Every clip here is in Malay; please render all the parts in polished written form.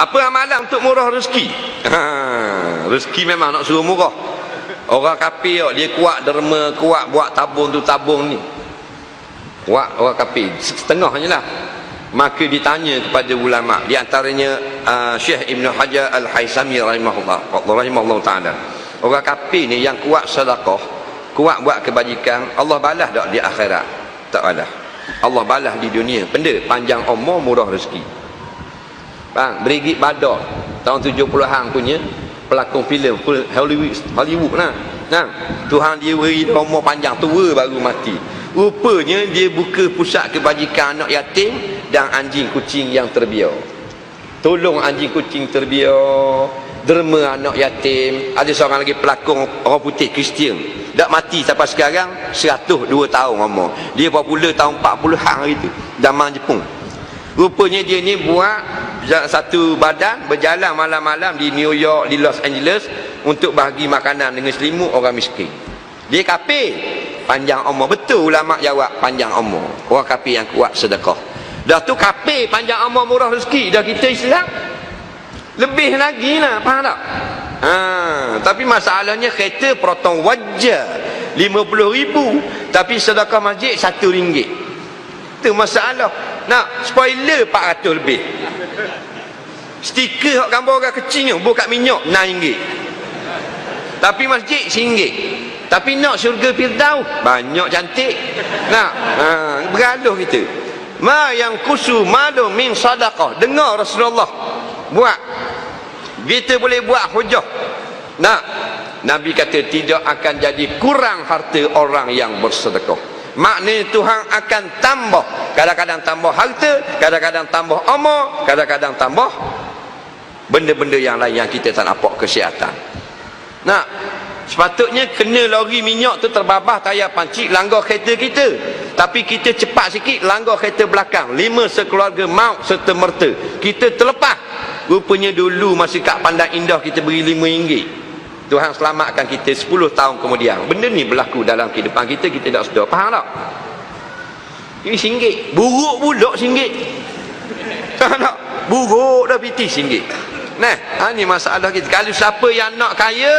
Apa amalan untuk murah rezeki? Rezeki memang nak suruh murah. Orang kafir dia kuat derma, kuat buat tabung tu tabung ni. Kuat orang kafir, setengahnya lah. Maka ditanya kepada ulama, di antaranya Syekh Ibn Hajar Al-Haythami rahimahullah ta'ala. Orang kafir ni yang kuat sedekah, kuat buat kebajikan, Allah balas tak di akhirat? Tak balas. Allah balas di dunia. Benda panjang umur, murah rezeki. Bang, Brigitte Bardot tahun 70-an punya pelakon filem Hollywood lah. Nah, Tuhan dia beri umur panjang, tua baru mati. Rupanya dia buka pusat kebajikan anak yatim dan anjing kucing yang terbiar. Tolong anjing kucing terbiar, derma anak yatim. Ada seorang lagi pelakon orang putih Kristian, dak mati sampai sekarang, 102 tahun umur. Dia popular tahun 40-an hari tu, zaman Jepun. Rupanya dia ni buat satu badan berjalan malam-malam di New York, di Los Angeles untuk bahagi makanan dengan selimut orang miskin. Dia kafir, panjang umur. Betul ulama jawab, panjang umur. Orang kafir yang kuat sedekah. Dah tu kafir, panjang umur, murah rezeki. Dah kita Islam lebih lagi lah, faham tak? Tapi masalahnya kereta potong wajar 50,000, tapi sedekah masjid RM1. Itu masalah. Nak spoiler 400 lebih. Stiker hak gambar orang kecil ni buat kat minyak RM6. Tapi masjid RM1. Tapi nak syurga Firdaus banyak cantik. Nak bergaluh kita. Ma yang kusu malu min sadaqah. Dengar Rasulullah buat. Kita boleh buat hujah. Nak Nabi kata tidak akan jadi kurang harta orang yang bersedekah. Maknanya Tuhan akan tambah. Kadang-kadang tambah harta, kadang-kadang tambah umur, kadang-kadang tambah benda-benda yang lain yang kita tak nampak, kesihatan. Nah, sepatutnya kena lori minyak tu terbabah tayar pancik langgar kereta kita. Tapi kita cepat sikit langgar kereta belakang. 5 sekeluarga maut serta merta. Kita terlepas. Rupanya dulu masih kat Pandang Indah kita beri RM5. Tuhan selamatkan kita 10 tahun kemudian. Benda ni berlaku dalam kehidupan kita, kita tak sedar. Faham tak? Ini RM1. Buruk pula RM1. Faham tak? Buruk dah piti RM1. Nah, ini masalah kita. Kalau siapa yang nak kaya,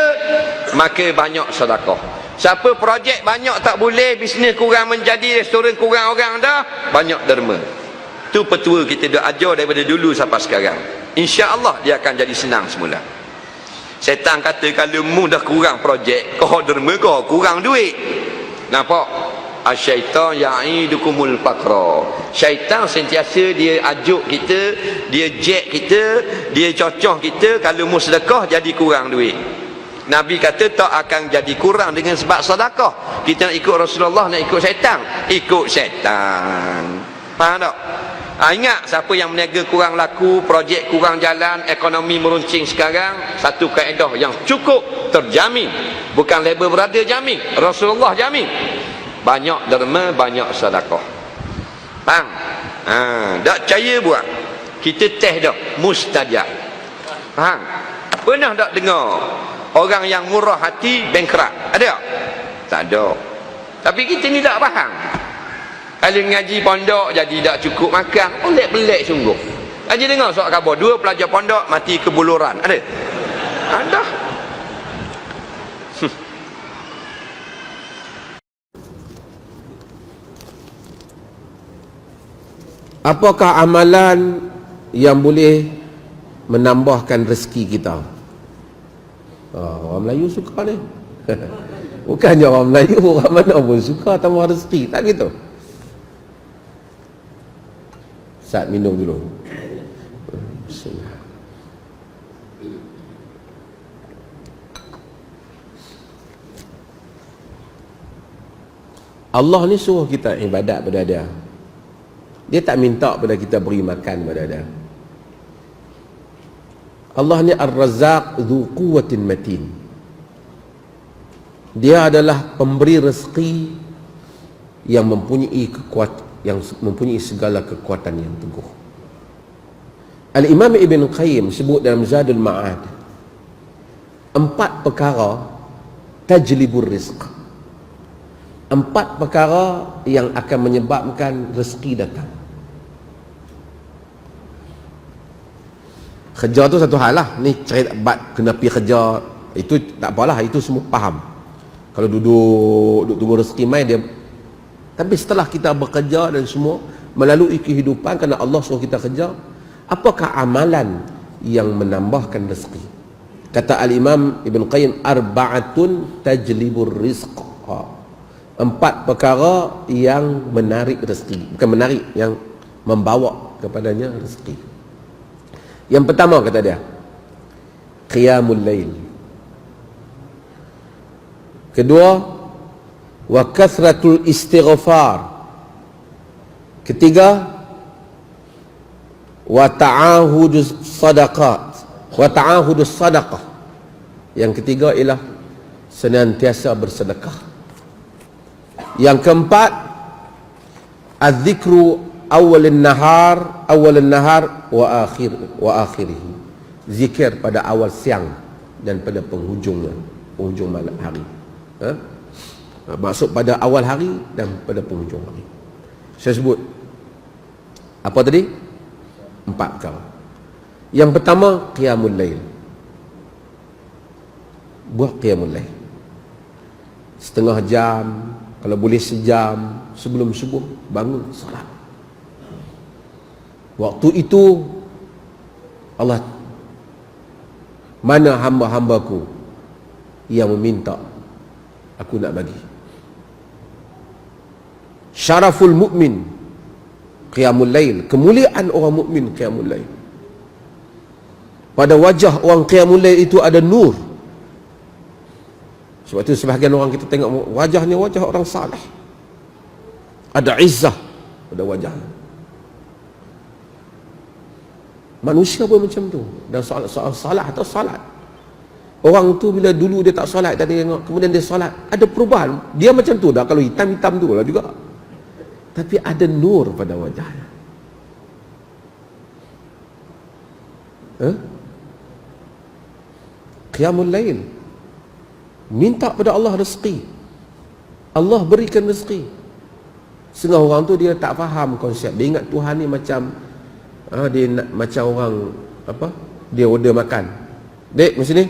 maka banyak sedekah. Siapa projek banyak tak boleh, bisnes kurang menjadi, restoran kurang orang dah, banyak derma. Tu petua kita dah ajar daripada dulu sampai sekarang. InsyaAllah dia akan jadi senang semula. Setan kata kalau mu dah kurang projek, kau derma kau kurang duit. Nampak? Asyaitan ya'idukumul faqra. Syaitan sentiasa dia ajuk kita, dia jack kita, dia cocoh kita kalau mu sedekah jadi kurang duit. Nabi kata tak akan jadi kurang dengan sebab sedekah. Kita nak ikut Rasulullah, nak ikut syaitan, ikut syaitan. Faham tak? Ingat siapa yang meniaga kurang laku, projek kurang jalan, ekonomi meruncing sekarang, satu kaedah yang cukup terjamin. Bukan label berada jamin, Rasulullah jamin. Banyak derma, banyak sedekah. Faham? Tak percaya buat. Kita test dah, mustajab. Faham? Pernah tak dengar orang yang murah hati bankrupt? Ada tak? Tak ada. Tapi kita ni tak faham. Kalau ngaji pondok jadi tak cukup makan, pelik-pelik sungguh. Haji dengar soal khabar 2 pelajar pondok mati kebuluran. Ada? Ada. Apakah amalan yang boleh menambahkan rezeki kita? Orang Melayu suka ni. Bukannya orang Melayu, orang mana pun suka tambah rezeki. Tak gitu. Ustaz minum dulu. Allah ni suruh kita ibadat pada dia. Dia tak minta pada kita beri makan pada dia. Allah ni Ar-Razzaq dzu quwwatin matin. Dia adalah pemberi rezeki yang mempunyai yang mempunyai segala kekuatan yang teguh. Al-Imam Ibn Qayyim sebut dalam Zadul Ma'ad 4 perkara tajlibur rizq. 4 perkara yang akan menyebabkan rezeki datang. Kerja tu satu hal lah. Ni cari kena pergi kerja, itu tak apalah, itu semua faham. Kalau duduk tunggu rezeki mai dia. Tapi setelah kita bekerja dan semua melalui kehidupan kerana Allah suruh kita kerja, apakah amalan yang menambahkan rezeki? Kata Al-Imam Ibn Qayyim, arba'atun tajlibur rizq. 4 perkara yang menarik rezeki. Bukan menarik, yang membawa kepadanya rezeki. Yang pertama kata dia, qiyamul lail. Kedua, wa kathratul istighfar. Ketiga, wa ta'ahudus sadaqat, wa ta'ahudus sadaqah. Yang ketiga ialah senantiasa bersedekah. Yang keempat, az-zikru awalun nahar wa akhirih. Zikir pada awal siang dan pada penghujung malam hari. Maksud pada awal hari dan pada penghujung hari. Saya sebut apa tadi? 4 perkara. Yang pertama, qiyamul lail. Buat qiyamul lail setengah jam, kalau boleh sejam sebelum subuh bangun salat. Waktu itu Allah, mana hamba-hambaku yang meminta, aku nak bagi. Syaraful mu'min qiyamul lail, kemuliaan orang mukmin qiyamul lail. Pada wajah orang qiyamul lail itu ada nur. Sebab itu sebahagian orang kita tengok wajahnya wajah orang saleh, ada izzah pada wajahnya. Manusia pun macam tu. Dan soal salat atau salat, orang tu bila dulu dia tak solat, tadi tengok, kemudian dia solat, ada perubahan. Dia macam tu dah, kalau hitam-hitam tu lah juga, tapi ada nur pada wajahnya. Qiyamul lail, minta pada Allah rezeki, Allah berikan rezeki. Setengah orang tu dia tak faham konsep, dia ingat Tuhan ni macam dia nak, macam orang apa, dia order makan, dek macam ni,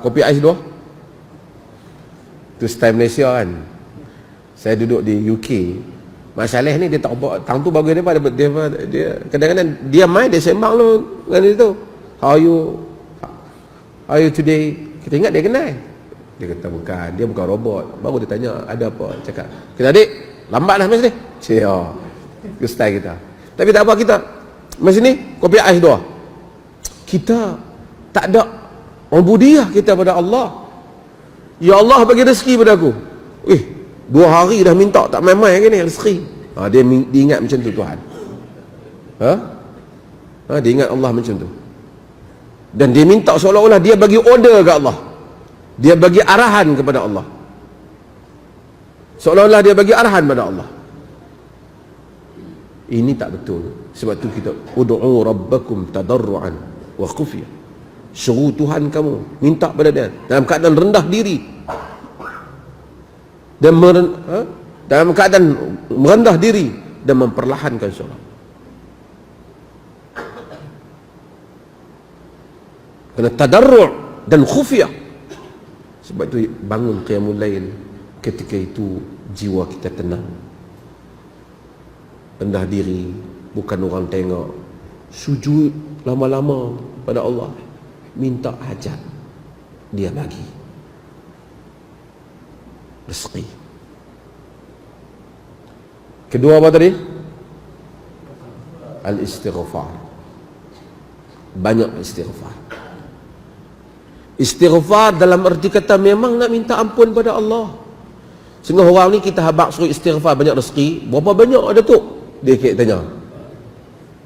kopi ais 2. Tu style Malaysia kan. Saya duduk di UK, Mak Saleh ni dia tak apa, tang tu bagus dia kadang-kadang dia main, dia sembang lu dengan dia tu, how are you today, kita ingat dia kenal. Dia kata bukan, dia bukan robot. Baru dia tanya ada apa, cakap kita adik lambat lah macam ni. Itu style kita. Tapi tak apa, kita macam ni, kopi ais 2. Kita tak ada ubudiyah kita pada Allah. Ya Allah bagi rezeki pada aku. 2 hari dah minta tak main-main gini rezeki. Dia ingat macam tu Tuhan. Dia ingat Allah macam tu. Dan dia minta seolah-olah dia bagi order ke Allah. Dia bagi arahan kepada Allah. Seolah-olah dia bagi arahan pada Allah. Ini tak betul. Sebab tu kita ud'u rabbakum tadarruan wa khufiyah. Seru Tuhan kamu, minta pada dia dalam keadaan rendah diri dan dalam keadaan merendah diri dan memperlahankan solat. Kena tadarru' dan khufiyah. Sebab itu bangun qiyamul lail, ketika itu jiwa kita tenang, rendah diri, bukan orang tengok, sujud lama-lama pada Allah, minta hajat, dia bagi rezeki. Kedua apa tadi? Al-istighfar. Banyak istighfar. Istighfar dalam erti kata memang nak minta ampun pada Allah. Sehingga orang ni kita habaq suruh istighfar banyak rezeki, berapa banyak ada tu? Dia tanya.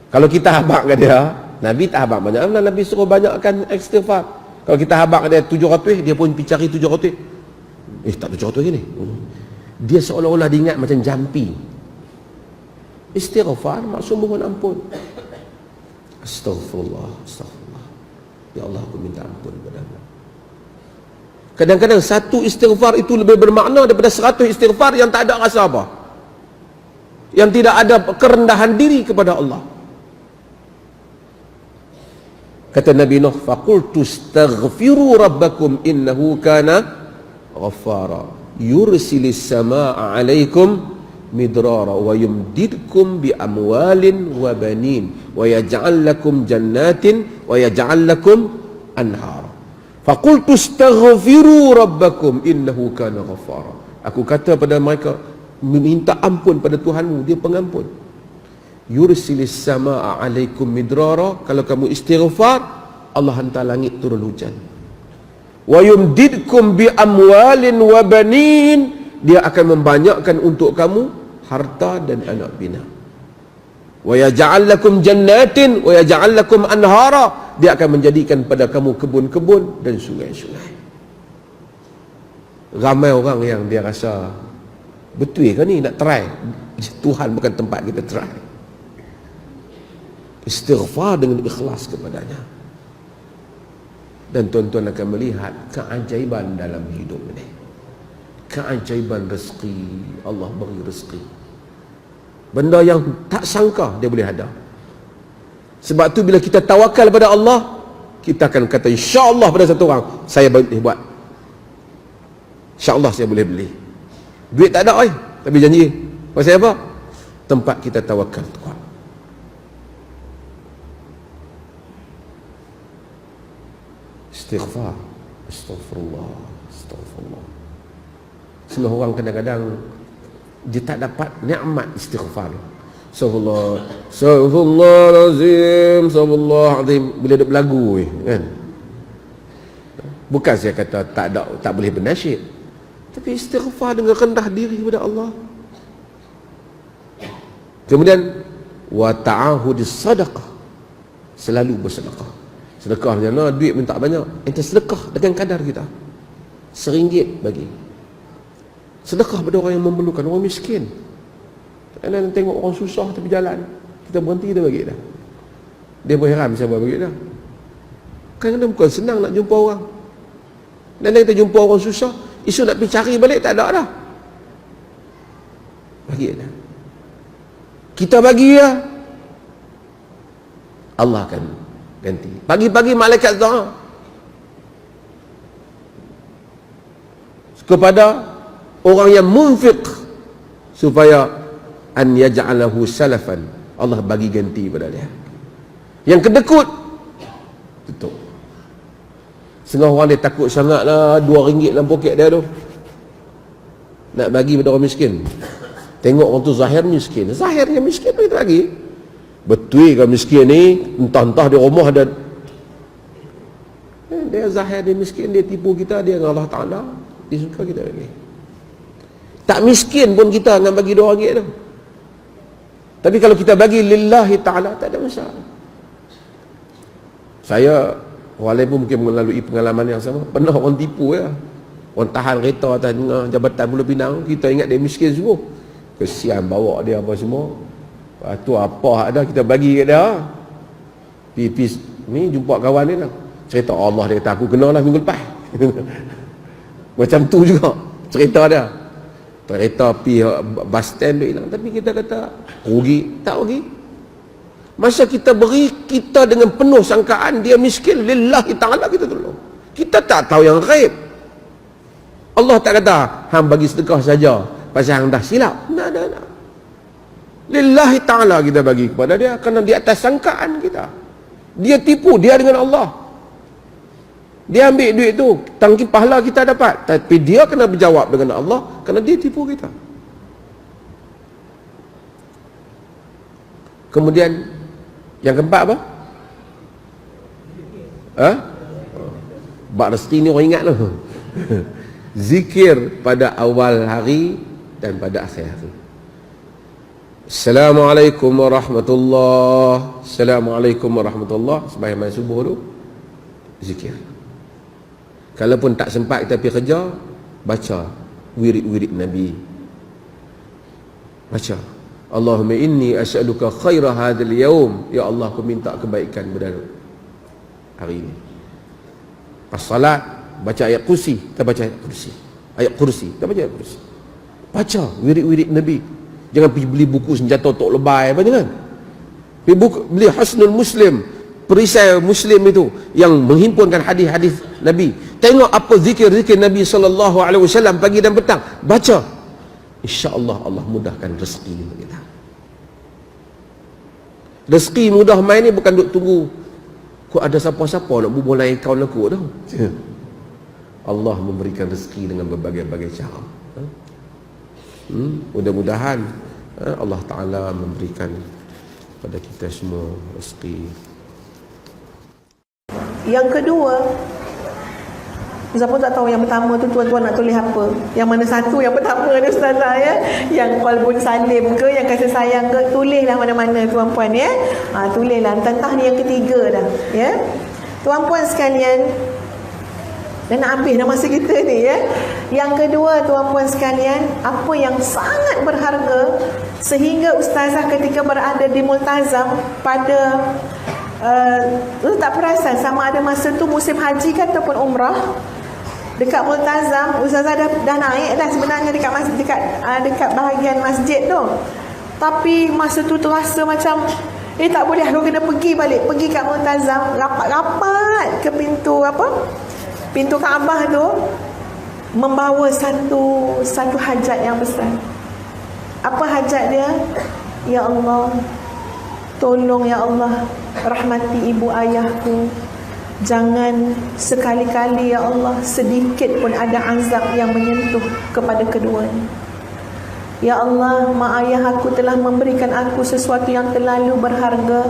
Kalau kita habaq ke dia, Nabi tak habaq banyak. Nabi suruh banyakkan istighfar. Kalau kita habaq dia 700, dia pun pergi cari 700. Tak 700 ni. Dia seolah-olah diingat macam jampi. Istighfar maksud mohon ampun. Astaghfirullah, astaghfirullah. Ya Allah, aku minta ampun padamu. Kadang-kadang satu istighfar itu lebih bermakna daripada 100 istighfar yang tak ada rasa apa, yang tidak ada kerendahan diri kepada Allah. Kata Nabi Nuh, faqultu astaghfiru rabbakum innahu kana ghaffara yursilis samaa'a 'alaikum midrara wa yumdidkum bi amwalin wa banin wa yaj'al lakum jannatin wa yaj'al lakum anhara. Faqultu astaghfiru rabbakum innahu kana ghaffara. Aku kata pada mereka, minta ampun pada Tuhanmu, dia pengampun. Yursilis samaa'a 'alaikum midrara, kalau kamu istighfar, Allah hantar langit turun hujan. Wa yumdidkum bi amwalin wa banin, dia akan membanyakkan untuk kamu harta dan anak bina. Wa yaj'al lakum jannatin wa yaj'al lakum anhara, dia akan menjadikan pada kamu kebun-kebun dan sungai-sungai. Ramai orang yang dia rasa, betul ke ni nak try? Tuhan bukan tempat kita try. Istighfar dengan ikhlas kepadanya, dan tuan-tuan akan melihat keajaiban dalam hidup ini. Keajaiban rezeki, Allah beri rezeki, benda yang tak sangka dia boleh ada. Sebab tu bila kita tawakal pada Allah, kita akan kata insya-Allah pada satu orang, saya boleh buat, insya-Allah saya boleh beli. Duit tak ada tapi janji. Pasal apa? Tempat kita tawakal kuat. Istighfar, astagfirullah, astagfirullah. Semua orang kadang-kadang dia tak dapat nikmat istighfar. Astagfirullah, astagfirullahalazim, astagfirullahalazim, bila dia berlagu kan. Bukan saya kata tak boleh bernasyid, tapi istighfar dengan rendah diri kepada Allah. Kemudian wa ta'ahudis sadaqah, selalu bersedekah. Sedekah macam duit pun tak banyak, ente sedekah dengan kadar kita. RM1 bagi. Sedekah pada orang yang memerlukan, orang miskin. Kadang tengok orang susah tepi jalan, kita berhenti, kita bagi dah. Dia berheran siapa bagi dah. Kadang-kadang bukan senang nak jumpa orang. Dan kita jumpa orang susah, isu nak pergi cari balik tak ada dah. Bagi dah. Kita bagi ya, Allah akan ganti. Pagi-pagi malaikat doa kepada orang yang munfiq supaya an yaj'alahu salafan, Allah bagi ganti pada dia. Yang kedekut tutup. Setengah orang dia takut sangatlah RM2 dalam poket dia tu, nak bagi pada orang miskin. Tengok orang tu zahir miskin, zahirnya miskin kita bagi. Betul ke miskin ni, entah-entah di rumah ada, dia zahir dia miskin, dia tipu kita, dia dengan Allah Ta'ala, dia suka kita bagi. Tak miskin pun kita nak bagi RM2 tu. Tapi kalau kita bagi lillahi ta'ala, tak ada masalah. Saya walaupun mungkin melalui pengalaman yang sama, pernah orang tipu ya. Orang tahan kereta atas Jabatan Pulau Pinang, kita ingat dia miskin semua, kesian bawa dia apa semua. Lepas tu apa ada kita bagi kat dia. Pipis ni jumpa kawan dia lah, cerita Allah, dia kata aku kenal lah minggu lepas. Macam tu juga cerita dia. Kereta pi bus stand dia hilang, tapi kita kata rugi, tak rugi. Masa kita beri, kita dengan penuh sangkaan dia miskin, lillahi ta'ala kita tolong. Kita tak tahu yang ghaib. Allah tak kata hang bagi sedekah saja pasal hang dah silap. Tak. Lillahi ta'ala kita bagi kepada dia, kerana di atas sangkaan kita. Dia tipu, dia dengan Allah. Dia ambil duit tu, tangki pahala kita dapat, tapi dia kena berjawab dengan Allah kerana dia tipu kita. Kemudian yang keempat apa? Bak rezeki ni orang ingat tu. Zikir pada awal hari dan pada akhir hari. Assalamualaikum warahmatullahi, Assalamualaikum warahmatullahi. Sembahyang subuh tu zikir. Kalaupun tak sempat kita pergi kerja, baca wirid-wirid Nabi. Baca Allahumma inni as'aluka khaira hadzal yaum, ya Allah aku minta kebaikan pada hari ini. Pas salat baca ayat kursi, kita baca ayat kursi. Ayat kursi, kita baca ayat kursi. Baca wirid-wirid Nabi. Jangan pergi beli buku senjata tok lebay apa, jangan. Pergi beli Hasnul Muslim, perisai Muslim itu yang menghimpunkan hadis-hadis Nabi. Tengok apa zikir-zikir Nabi SAW pagi dan petang. Baca. InsyaAllah Allah mudahkan rezeki ni kita. Rezeki mudah main ni bukan duk tunggu kau ada siapa-siapa nak bubuh lain kawan aku tau. Allah memberikan rezeki dengan berbagai-bagai cara. Mudah-mudahan Allah Ta'ala memberikan pada kita semua rezeki. Yang kedua, Ustaz pun tak tahu yang pertama tu tuan-tuan nak tulis apa. Yang mana satu yang pertama ni Ustazah ya. Yang qalbun salim ke, yang kasih sayang ke, tulislah mana-mana tuan-puan ya. Tulislah. Entah ni yang ketiga dah ya. Tuan-puan sekalian, dan nak habis dah masa kita ni ya. Yang kedua tuan-puan sekalian, apa yang sangat berharga sehingga Ustazah ketika berada di Multazam pada tak perasan sama ada masa tu musim haji ke ataupun umrah. Dekat Multazam Ustazah dah naik dah sebenarnya dekat bahagian masjid tu. Tapi masa tu terasa macam tak boleh, aku kena pergi balik, pergi kat Multazam, rapat ke pintu Kaabah tu, membawa satu hajat yang besar. Apa hajat dia? Ya Allah, tolong ya Allah, rahmati ibu ayahku. Jangan sekali-kali ya Allah sedikit pun ada azab yang menyentuh kepada keduanya. Ya Allah, mak ayah aku telah memberikan aku sesuatu yang terlalu berharga.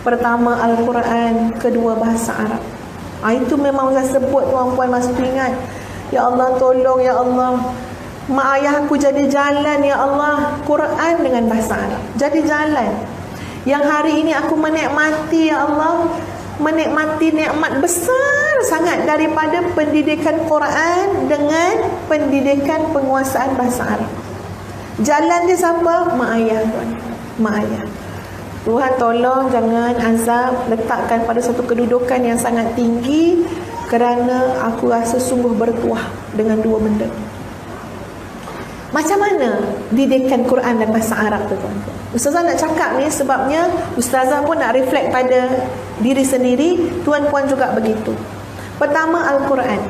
Pertama Al-Quran, kedua bahasa Arab. Itu memang saya sebut tuan-puan masa tu ingat. Ya Allah, tolong ya Allah, mak ayah aku jadi jalan ya Allah, Quran dengan bahasa Arab. Jadi jalan. Yang hari ini aku menikmati ya Allah, menikmati nikmat besar sangat daripada pendidikan Quran dengan pendidikan penguasaan bahasa Arab. Jalan dia siapa? Mak ayah tuan. Mak ayah. Tuhan tolong jangan azab letakkan pada satu kedudukan yang sangat tinggi, kerana aku rasa sungguh bertuah dengan dua benda. Macam mana didikan Quran dan bahasa Arab tu tuan? Ustazah nak cakap ni sebabnya Ustazah pun nak reflect pada diri sendiri, tuan-puan juga begitu. Pertama Al-Quran.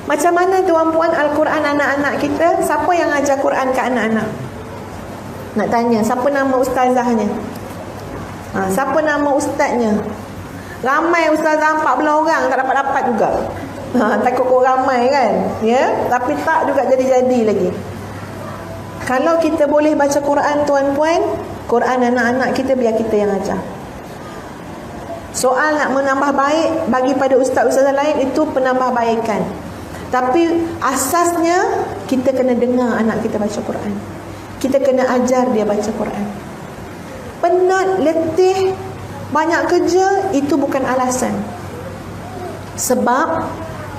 Macam mana tuan-puan Al-Quran anak-anak kita? Siapa yang ajar Quran ke anak-anak? Nak tanya, siapa nama ustazahnya? Siapa nama ustaznya? Ramai ustazah 14 orang tak dapat-dapat juga. Takut kau ramai kan? Ya, tapi tak juga jadi-jadi lagi. Kalau kita boleh baca Quran tuan-puan, Quran anak-anak kita biar kita yang ajar. Soal nak menambah baik bagi pada ustaz-ustazah lain itu penambahbaikan. Tapi asasnya kita kena dengar anak kita baca Quran. Kita kena ajar dia baca Quran. Penat, letih, banyak kerja, itu bukan alasan. Sebab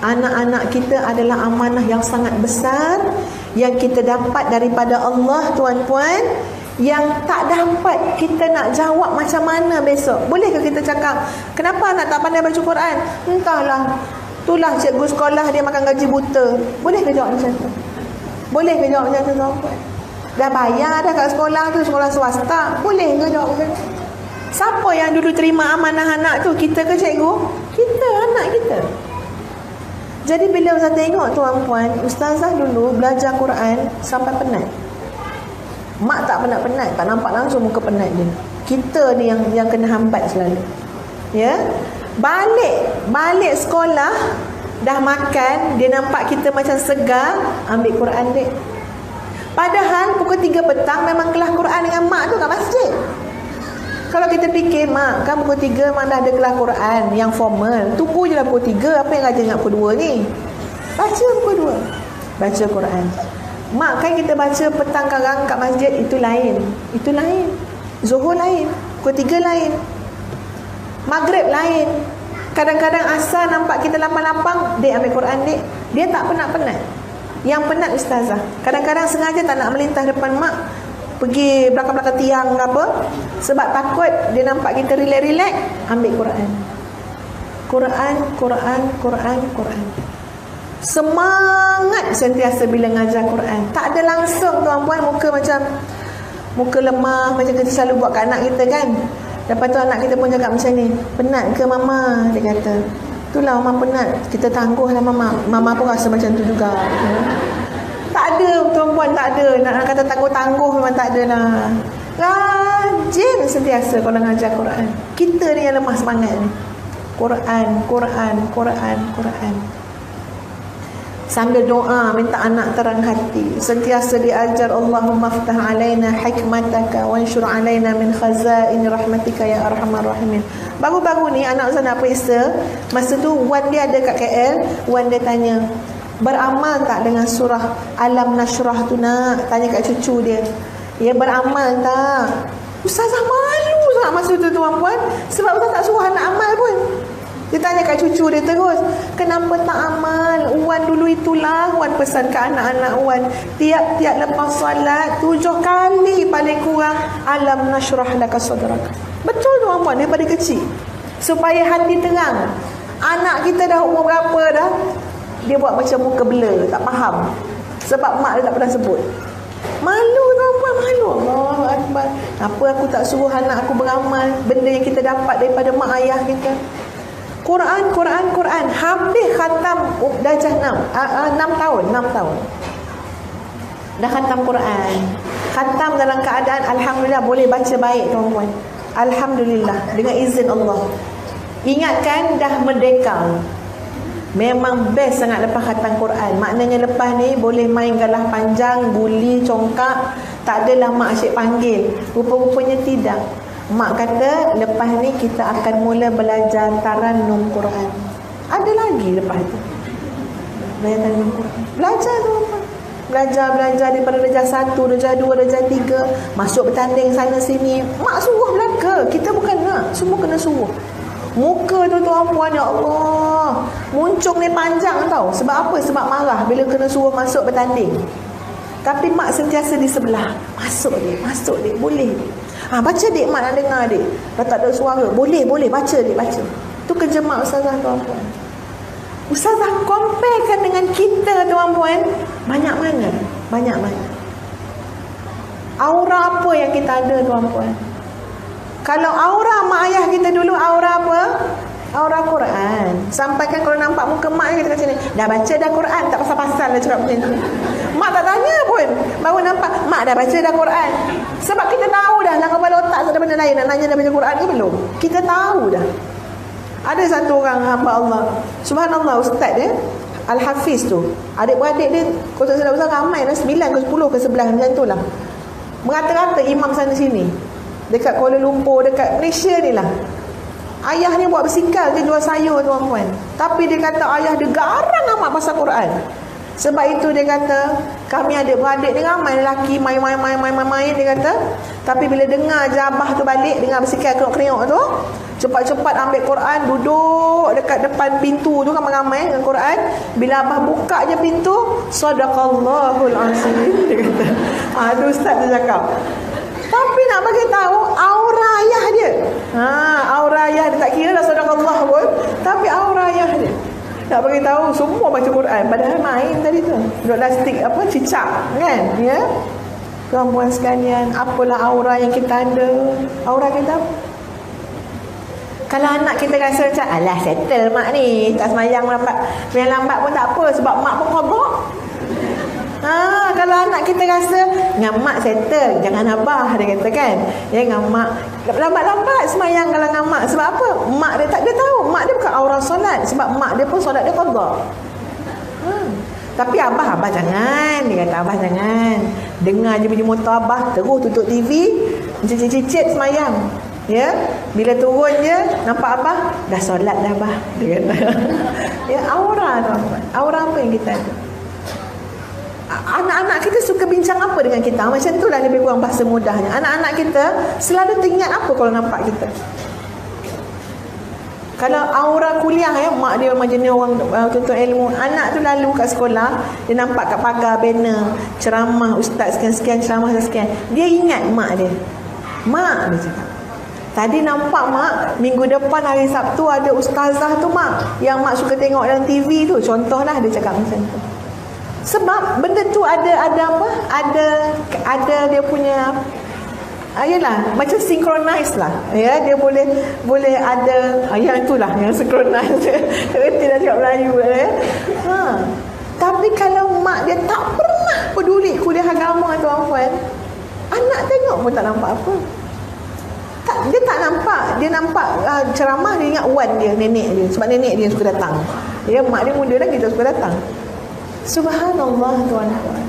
anak-anak kita adalah amanah yang sangat besar yang kita dapat daripada Allah tuan-puan, yang tak dapat kita nak jawab macam mana besok. Bolehkah kita cakap, kenapa anak tak pandai baca Quran? Entahlah, itulah cikgu sekolah dia makan gaji buta. Bolehkah jawab macam tu? Bolehkah jawab macam tu tuan-puan? Dah bayar dah kat sekolah tu, sekolah swasta. Boleh ke jawab macam tu? Siapa yang dulu terima amanah anak tu? Kita ke cikgu? Kita, anak kita. Jadi bila Ustaz tengok tuan-puan, Ustazah dulu belajar Quran sampai penat. Mak tak penat-penat, tak nampak langsung muka penat dia. Kita ni yang kena hambat selalu. Ya? Balik sekolah, dah makan, dia nampak kita macam segar, ambil Quran dia. Padahal pukul 3 petang memang kelas Quran dengan mak tu kat masjid. Kalau kita fikir, mak kan pukul 3 memang dah ada kelas Quran yang formal, tunggu je lah pukul 3, apa yang ngajar nak pukul 2 ni? Baca pukul 2, baca Quran. Mak kan kita baca petang karang kat masjid, itu lain. Itu lain. Zuhur lain, pukul 3 lain, Maghrib lain. Kadang-kadang asar nampak kita lapang-lapang, dek ambil Quran dek. Dia tak penat-penat. Yang penat ustazah. Kadang-kadang sengaja tak nak melintas depan mak, pergi belakang-belakang tiang ke apa, sebab takut dia nampak kita relax-relax, ambil Quran. Quran. Semangat sentiasa bila ngajar Quran. Tak ada langsung tuan-puan muka lemah macam kita selalu buat kat anak kita kan. Lepas tu anak kita pun cakap macam ni, penat ke mama? Dia kata, itulah mama penat. Kita tangguhlah mama. Mama pun rasa macam tu juga. Tak ada tuan-puan, tak ada. Nak kata tangguh-tangguh memang tak ada lah. Rajin sentiasa kalau ngajar Quran. Kita ni yang lemah semangat ni. Quran, Quran, Quran, Quran. Sambil doa minta anak terang hati, sentiasa diajar Allahumma ftah alaina hikmataka wanshur alaina min khazain rahmatika ya arhamar rahimin. Baru-baru ni anak Ustaz nak periksa, masa tu Wan dia ada kat KL, Wan dia tanya, beramal tak dengan surah Alam Nashrah tu nak? Tanya kat cucu dia. Ya, beramal tak? Ustazah malu sangat masa tu tuan-puan, sebab Ustaz tak suruh anak amal pun. Dia tanya kat cucu dia terus, kenapa tak amal? Wan dulu itulah, Wan pesan ke anak-anak Wan, tiap-tiap lepas solat 7 kali paling kurang Alam Nashrah laka sadrak. Betul tuan-puan, daripada kecil, supaya hati terang. Anak kita dah umur berapa dah, dia buat macam muka blur, tak faham, sebab mak dia tak pernah sebut. Malu tuan-puan, malu. Allahu Akbar. Apa aku tak suruh anak aku beramal benda yang kita dapat daripada mak ayah kita? Quran, Quran, Quran. Habis khatam darjah 6 tahun. Dah khatam Quran. Khatam dalam keadaan alhamdulillah boleh baca baik tuan-puan. Alhamdulillah, dengan izin Allah. Ingatkan dah merdeka. Memang best sangat lepas khatam Quran. Maknanya lepas ni boleh main galah panjang, buli, congkak. Tak adalah mak asyik panggil. Rupa-rupanya tidak. Mak kata lepas ni kita akan mula belajar tarannum Quran. Ada lagi lepas tu belajar tarannum Quran. Belajar tu apa? Belajar daripada darjah 1, darjah 2, darjah 3, masuk bertanding sana sini. Mak suruh belaka, kita bukan nak, semua kena suruh. Muka tu tuan-puan, ya Allah, muncung ni panjang tau. Sebab apa? Sebab marah bila kena suruh masuk bertanding. Tapi mak sentiasa di sebelah. Masuk dia, boleh. Baca dik, mak nak dengar dik. Dah tak ada suara, boleh, baca dik, baca. Tu kerja mak ustazah tuan-puan. Ustazah comparekan dengan kita tuan-puan, banyak mana. Aura apa yang kita ada tuan-puan? Kalau aura mak ayah kita dulu, aura apa? Aura Quran. Sampaikan kalau nampak muka mak kita kat sini, dah baca dah Quran, tak pasal-pasal lah cakap macam tu. Mak tak tanya pun, baru nampak mak dah baca dah Quran. Sebab kita tahu dah dalam kepala otak tak ada benda lain, nak nanya dah baca Quran ke belum. Kita tahu dah. Ada satu orang hamba Allah, subhanallah, ustaz dia Al-Hafiz tu, adik-beradik dia kalau tak salah ramai lah, 9 ke 10 ke 11 macam tu lah, merata-rata imam sana sini dekat Kuala Lumpur, dekat Malaysia ni lah. Ayah ni buat bersikal, dia jual sayur tuan-puan. Tapi dia kata ayah dia garang amat pasal Quran. Sebab itu dia kata, kami ada beradik ni ramai lelaki main dia kata. Tapi bila dengar Jabah tu balik, dengar bersikal keroq-keroq tu, cepat-cepat ambil Quran, duduk dekat depan pintu tu ramai-ramai dengan Quran. Bila abah buka je pintu, sadaqallahul azim, dia kata. Ada ustaz tu cakap. Tapi nak bagi tahu aura ayah dia. Aura ayah dia, tak kira dah sadaqallah pun, tapi aura ayah dia. Nak bagi tahu semua baca Quran, padahal main tadi tu. Duduk lastik apa, cicak kan, ya. Tuan-puan sekalian, apalah aura yang kita ada? Aura kita apa? Kalau anak kita rasa macam, alah settle mak ni, tak semayang lambat pun tak apa, sebab mak pun kodok. Kalau anak kita rasa dengan mak settle, jangan abah, dia kata kan, ya, dengan mak lambat-lambat semayang kalau dengan mak. Sebab apa? Mak dia tak, dia tahu mak dia bukan aura solat, sebab mak dia pun solat dia qada. Tapi abah jangan, dia kata abah jangan. Dengar je bunyi motor abah, terus tutup TV, cicit-cicit semayang. Ya, bila turun je nampak abah dah solat dah abah, dia kata. Ya, aura tuan-tuan. Aura apa yang kita ada? Anak-anak kita suka bincang apa dengan kita? Macam itulah lebih kurang bahasa mudahnya. Anak-anak kita selalu teringat apa kalau nampak kita? Kalau aura kuliah, ya, mak dia memang jenis orang tuntut ilmu. Anak tu lalu kat sekolah, dia nampak kat pagar banner ceramah ustaz sekian-sekian, ceramah sekian. Dia ingat mak dia. Mak dia cakap, tadi nampak mak, minggu depan hari Sabtu ada ustazah tu mak, yang mak suka tengok dalam TV tu. Contohlah dia cakap macam tu. Sebab benda tu ada apa? Ada dia punya Yalah, macam synchronize lah. Ya, dia boleh ada yang itulah yang synchronize. Tidak cakap Melayu ya. Tapi kalau mak dia tak pernah peduli kuliah agama tuan-puan, anak tengok pun tak nampak apa. Dia tak nampak. Dia nampak ceramah, dia ingat wan dia, nenek dia. Sebab nenek dia suka datang. Ya, mak dia muda lagi, dia suka datang. Subhanallah tuan-tuan.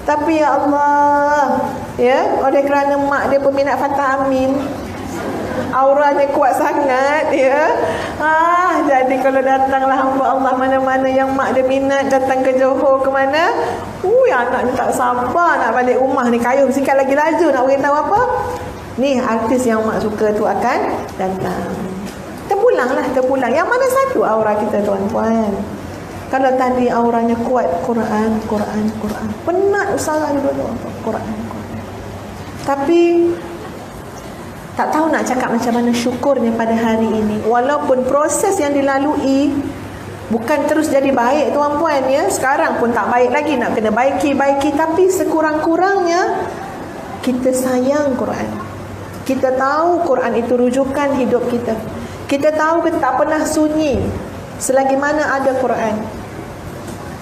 Tapi ya Allah, ya, oleh kerana mak dia peminat Fatah Amin, auranya kuat sangat, ya. Jadi kalau datanglah hamba Allah mana-mana yang mak dia minat, datang ke Johor ke mana, anak dia tak sabar nak balik rumah ni, kayuh sikit lagi laju nak beritahu apa. Ni artis yang mak suka tu akan datang. Terpulang. Yang mana satu aura kita tuan-tuan? Kalau tadi auranya kuat, Quran. Penat usaha dulu Quran. Tapi tak tahu nak cakap macam mana syukurnya pada hari ini. Walaupun proses yang dilalui bukan terus jadi baik tuan-puan ya. Sekarang pun tak baik lagi, nak kena baiki. Tapi sekurang-kurangnya kita sayang Quran. Kita tahu Quran itu rujukan hidup kita. Kita tahu kita tak pernah sunyi selagi mana ada Quran.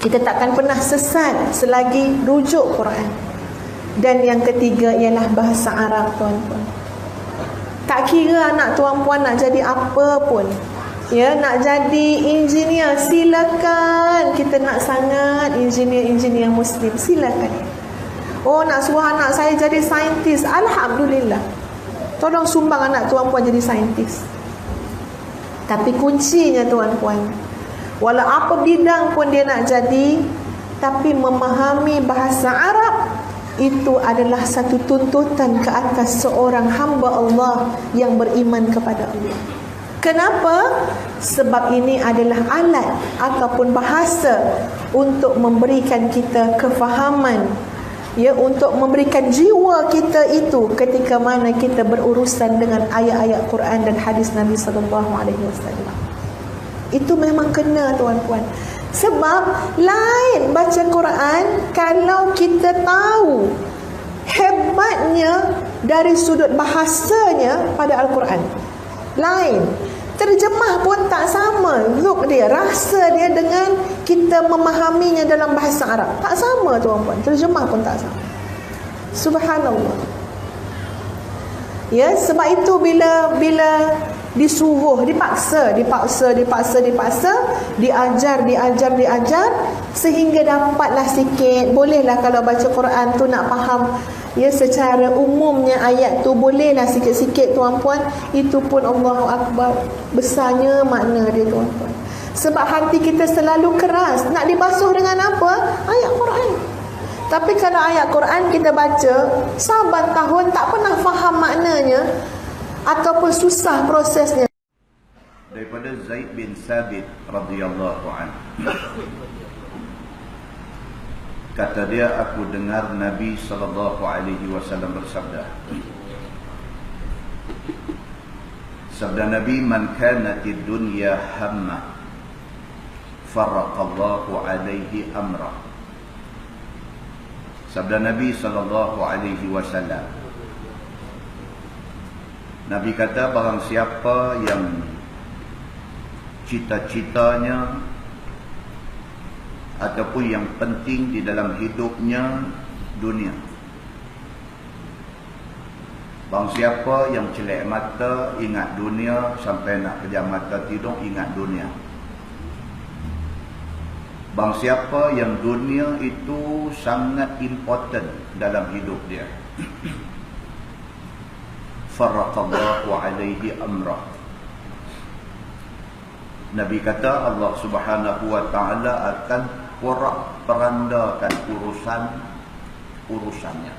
Kita takkan pernah sesat selagi rujuk Quran. Dan yang ketiga ialah bahasa Arab tuan-tuan. Tak kira anak tuan-puan nak jadi apa pun, ya, nak jadi engineer, silakan. Kita nak sangat engineer Muslim, silakan. Nak suruh anak saya jadi saintis, alhamdulillah. Tolong sumbang anak tuan-puan jadi saintis. Tapi kuncinya tuan-puan, walau apa bidang pun dia nak jadi, tapi memahami bahasa Arab itu adalah satu tuntutan ke atas seorang hamba Allah yang beriman kepada Allah. Kenapa? Sebab ini adalah alat ataupun bahasa untuk memberikan kita kefahaman, ya, untuk memberikan jiwa kita itu ketika mana kita berurusan dengan ayat-ayat Quran dan hadis Nabi SAW. Itu memang kena tuan-puan. Sebab lain baca Quran kalau kita tahu hebatnya dari sudut bahasanya pada Al-Quran. Lain. Terjemah pun tak sama look dia, rasa dia dengan kita memahaminya dalam bahasa Arab. Tak sama tuan-puan. Terjemah pun tak sama. Subhanallah. Ya, sebab itu bila disuruh, dipaksa, diajar sehingga dapatlah sikit. Bolehlah kalau baca Quran tu nak faham, ya, secara umumnya ayat tu bolehlah sikit-sikit tuan-puan. Itu pun Allahu Akbar, besarnya makna dia tuan-puan. Sebab hati kita selalu keras, nak dibasuh dengan apa? Ayat Quran. Tapi kalau ayat Quran kita baca saban tahun tak pernah faham maknanya ataupun susah prosesnya. Daripada Zaid bin Sabit radhiyallahu anhu, kata dia, aku dengar Nabi sallallahu alaihi wasallam bersabda, sabda Nabi, man kanatid dunya hamma farraqallahu alaihi amra. Sabda Nabi sallallahu alaihi wasallam, Nabi kata, barang siapa yang cita-citanya ataupun yang penting di dalam hidupnya dunia, barang siapa yang celak mata ingat dunia sampai nak pejam mata tidur ingat dunia, barang siapa yang dunia itu sangat important dalam hidup dia, farraqallahu alaihi amra. Nabi kata Allah Subhanahu wa taala akan porak-perandakan urusannya.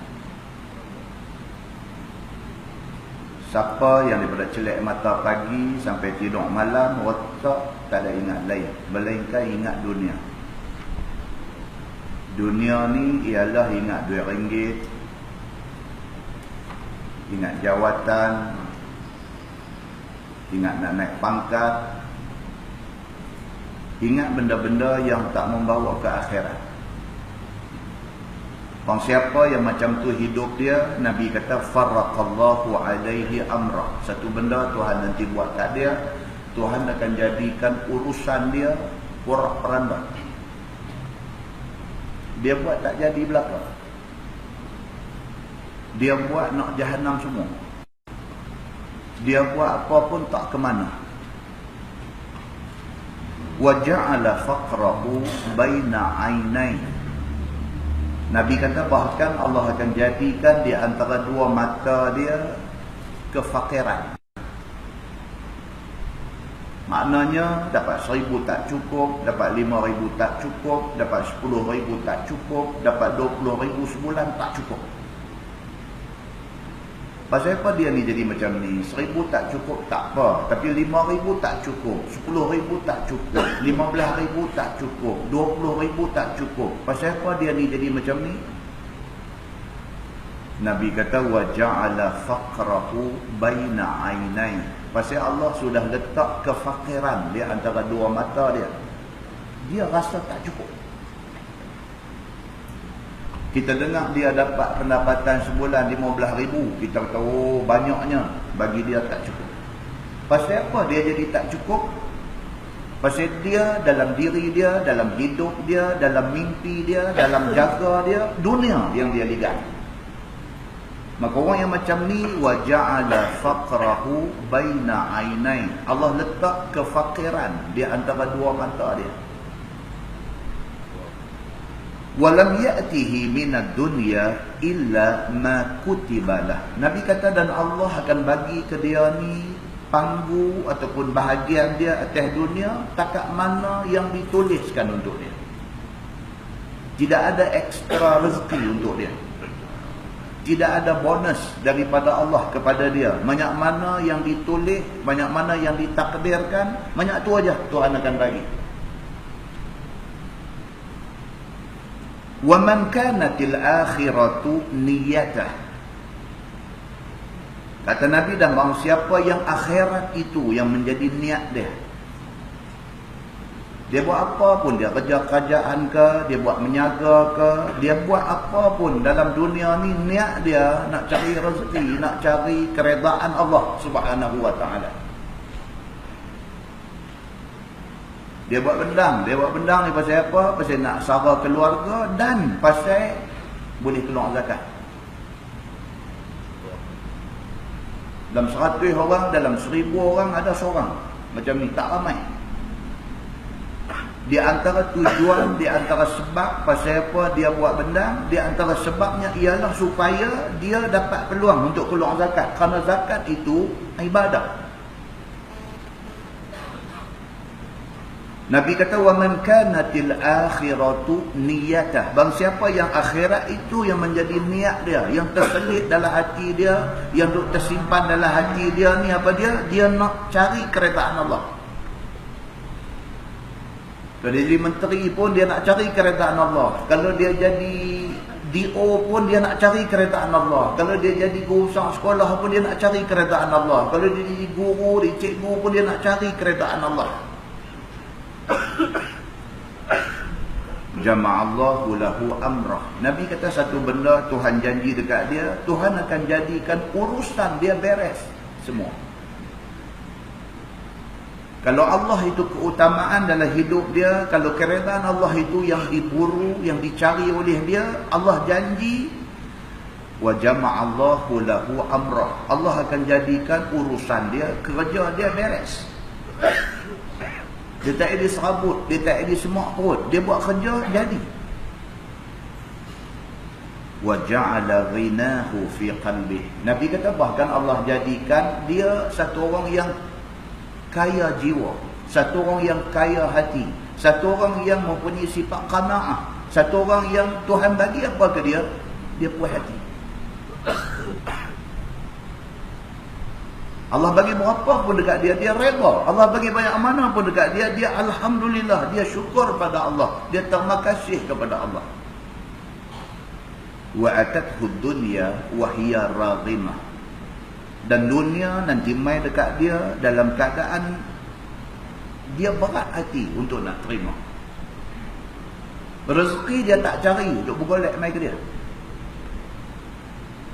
Siapa yang daripada celak mata pagi sampai tidur malam, otak tak ada ingat lain melainkan ingat dunia. Dunia ni ialah ingat RM2, ingat jawatan, ingat nak naik pangkat, ingat benda-benda yang tak membawa ke akhirat. Orang siapa yang macam tu hidup dia, Nabi kata farraqallahu alaihi amrah. Satu benda Tuhan nanti buat kat dia, Tuhan akan jadikan urusan dia porak-poranda. Dia buat tak jadi belaka. Dia buat nak jahanam semua. Dia buat apa pun tak ke mana. Wa ja'ala faqrahu baina 'ainai. Nabi kata bahkan Allah akan jadikan di antara dua mata dia kefakiran. Maknanya dapat 1,000 tak cukup, dapat 5,000 tak cukup, dapat 10,000 tak cukup, dapat 20,000 sebulan tak cukup. Pasal apa dia ni jadi macam ni? 1,000 tak cukup tak apa, tapi 5,000 tak cukup, 10,000 tak cukup, 15,000 tak cukup, 20,000 tak cukup. Pasal apa dia ni jadi macam ni? Nabi kata wa ja'ala faqrahu baina 'ainai. Pasal Allah sudah letak kefakiran di antara dua mata dia. Dia rasa tak cukup. Kita dengar dia dapat pendapatan sebulan 15,000, kita tahu banyaknya, bagi dia tak cukup. Pasal apa dia jadi tak cukup? Pasal dia dalam diri dia, dalam hidup dia, dalam mimpi dia, dalam jaga dia, dunia yang dia lihat. Maka orang yang macam ni wa ja'ala faqrahu baina 'ainai. Allah letak kefakiran di antara dua mata dia. Walam ya'tihi minad dunya illa ma kutibalah. Nabi kata dan Allah akan bagi ke dia ni panggu ataupun bahagian dia atas dunia takat mana yang dituliskan untuk dia. Tidak ada ekstra rezeki untuk dia. Tidak ada bonus daripada Allah kepada dia. Banyak mana yang ditulis, banyak mana yang ditakdirkan, banyak tu aja Tuhan akan bagi. Wa man kanatil akhiratu niyyatah. Kata Nabi, dan barang siapa yang akhirat itu yang menjadi niat dia. Dia buat apa pun, dia kerja kerajaan ke, dia buat menyaga ke, dia buat apa pun dalam dunia ni, niat dia nak cari rezeki, nak cari keredaan Allah Subhanahu wa taala. Dia buat bendang ni pasal apa? Pasal nak sara keluarga dan pasal boleh keluar zakat. Dalam 100 orang, dalam 1000 orang ada seorang macam ni, tak ramai. Di antara tujuan, di antara sebab pasal apa dia buat bendang, di antara sebabnya ialah supaya dia dapat peluang untuk keluar zakat. Kerana zakat itu ibadah. Nabi kata wa man kanatil akhiratu niyyatah. Bang siapa yang akhirat itu yang menjadi niat dia, yang terselit dalam hati dia, yang tersimpan dalam hati dia ni apa dia? Dia nak cari keredaan Allah. Kalau dia jadi menteri pun dia nak cari keredaan Allah. Kalau dia jadi DO pun dia nak cari keredaan Allah. Kalau dia jadi guru sekolah pun dia nak cari keredaan Allah. Kalau dia jadi guru, dia cikgu pun dia nak cari keredaan Allah. Jama'allahu lahu amrah. Nabi kata satu benda Tuhan janji dekat dia, Tuhan akan jadikan urusan dia beres semua. Kalau Allah itu keutamaan dalam hidup dia, kalau keredaan Allah itu yang diburu, yang dicari oleh dia, Allah janji wa jama'allahu lahu amrah. Allah akan jadikan urusan dia, kerja dia beres. Dia tak ada serabut, dia tak ada semak perut, dia buat kerja jadi. Wa ja'ala ghinahu fi qalbih. Nabi kata bahkan Allah jadikan dia satu orang yang kaya jiwa, satu orang yang kaya hati, satu orang yang mempunyai sifat qanaah, satu orang yang Tuhan bagi apa ke dia, dia puas hati. Allah bagi berapa pun dekat dia, dia reda. Allah bagi banyak mana pun dekat dia, dia alhamdulillah, dia syukur pada Allah, dia terima kasih kepada Allah. Wa atathu dunya wa hiya raghimah. Dan dunia nanti mai dekat dia dalam keadaan dia berat hati untuk nak terima. Rezeki dia tak cari untuk bergolek mai ke dia.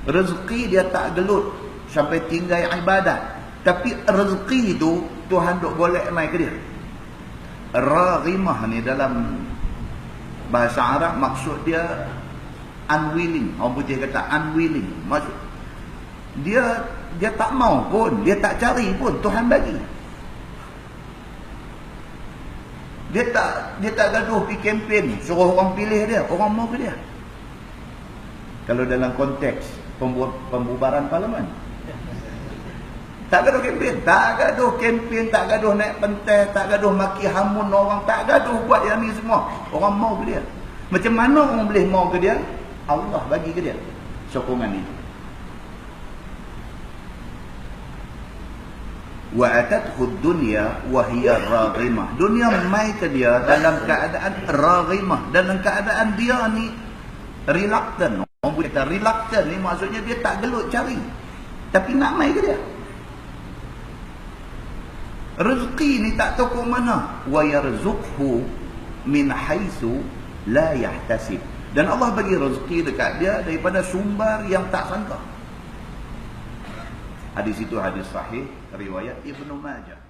Rezeki dia tak gelut sampai tinggal ibadat. Tapi rezeki itu Tuhan duk golek mai ke dia. Raghimah ni dalam bahasa Arab maksud dia unwilling. Orang putih kata unwilling. Maksud dia tak mau pun, dia tak cari pun, Tuhan bagi. Dia tak gaduh pergi kempen, suruh orang pilih dia, orang mau ke dia. Kalau dalam konteks pembubaran parlimen, tak gaduh kempen, tak gaduh naik pentas, tak gaduh maki hamun orang, tak gaduh buat yang ni semua. Orang mau ke dia. Macam mana orang boleh mau ke dia? Allah bagi ke dia sokongan itu. Wa atathu dunya wa hiya raghimah. Dunia mai ke dia dalam keadaan raghimah, dalam keadaan dia ni reluctant. Orang boleh kata reluctant ni maksudnya dia tak gelut cari, tapi nak mai ke dia. Rezeki ni tak tahu ke mana. Wa yarzuqhu min haitsu la yahtasib. Dan Allah bagi rezeki dekat dia daripada sumber yang tak sangka. Hadis itu hadis sahih riwayat Ibnu Majah.